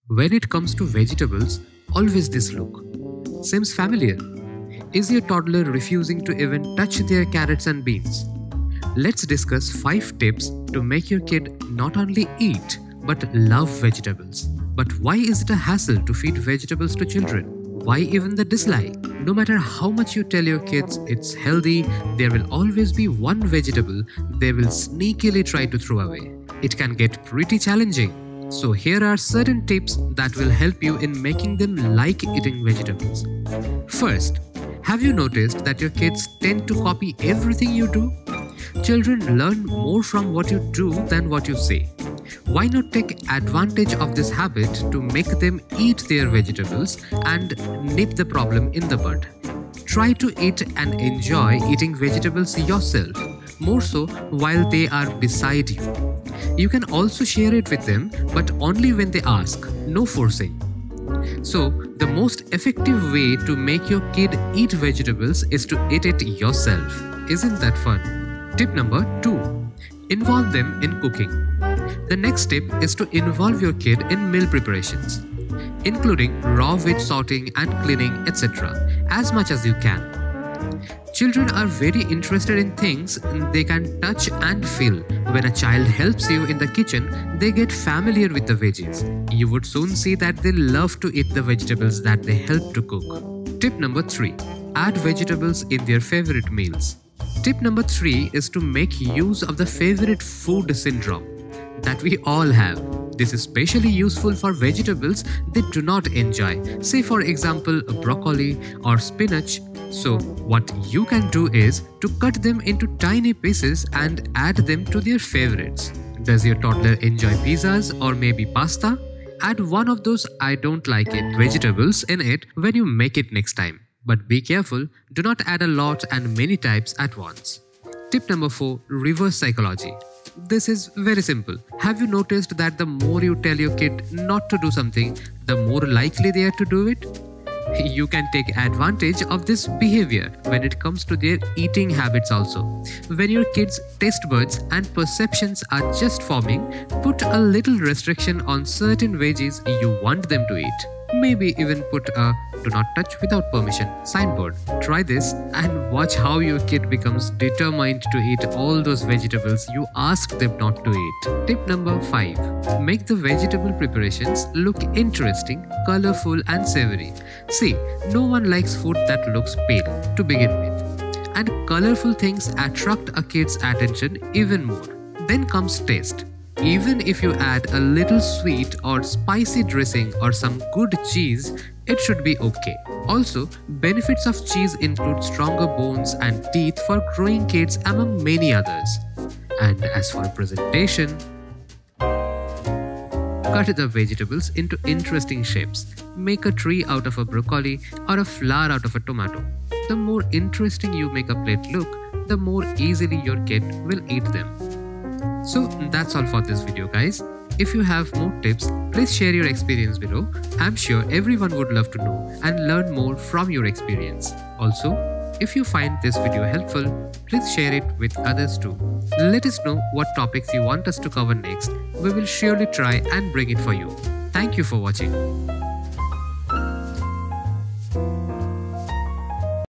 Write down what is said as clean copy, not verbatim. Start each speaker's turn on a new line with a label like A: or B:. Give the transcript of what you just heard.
A: When it comes to vegetables, always this look. Seems familiar. Is your toddler refusing to even touch their carrots and beans? Let's discuss 5 tips to make your kid not only eat but love vegetables. But why is it a hassle to feed vegetables to children? Why even the dislike? No matter how much you tell your kids it's healthy, there will always be one vegetable they will sneakily try to throw away. It can get pretty challenging. So here are certain tips that will help you in making them like eating vegetables. First, have you noticed that your kids tend to copy everything you do? Children learn more from what you do than what you say. Why not take advantage of this habit to make them eat their vegetables and nip the problem in the bud? Try to eat and enjoy eating vegetables yourself, more so while they are beside you. You can also share it with them, but only when they ask, no forcing. So, the most effective way to make your kid eat vegetables is to eat it yourself. Isn't that fun? Tip number 2. Involve them in cooking. The next tip is to involve your kid in meal preparations, including raw veg sorting and cleaning, etc., as much as you can. Children are very interested in things they can touch and feel. When a child helps you in the kitchen, they get familiar with the veggies. You would soon see that they love to eat the vegetables that they help to cook. Tip number 3. Add vegetables in their favorite meals. Tip number 3 is to make use of the favorite food syndrome that we all have. This is especially useful for vegetables they do not enjoy, say for example broccoli or spinach. So what you can do is to cut them into tiny pieces and add them to their favorites. Does your toddler enjoy pizzas or maybe pasta? Add one of those "I don't like it" vegetables in it when you make it next time. But be careful, do not add a lot and many types at once. Tip number 4. Reverse psychology. This is very simple. Have you noticed that the more you tell your kid not to do something, the more likely they are to do it? You can take advantage of this behavior when it comes to their eating habits also. When your kids' taste buds and perceptions are just forming, put a little restriction on certain veggies you want them to eat. Maybe even put a "do not touch without permission" signboard. Try this and watch how your kid becomes determined to eat all those vegetables you asked them not to eat. Tip number 5. Make the vegetable preparations look interesting, colorful and savory. See, no one likes food that looks pale to begin with, and colorful things attract a kid's attention even more. Then comes taste. Even if you add a little sweet or spicy dressing or some good cheese, it should be okay. Also, benefits of cheese include stronger bones and teeth for growing kids among many others. And as for presentation, cut the vegetables into interesting shapes. Make a tree out of a broccoli or a flower out of a tomato. The more interesting you make a plate look, the more easily your kid will eat them. So that's all for this video, guys. If you have more tips, please share your experience below. I'm sure everyone would love to know and learn more from your experience. Also, if you find this video helpful, please share it with others too. Let us know what topics you want us to cover next. We will surely try and bring it for you. Thank you for watching.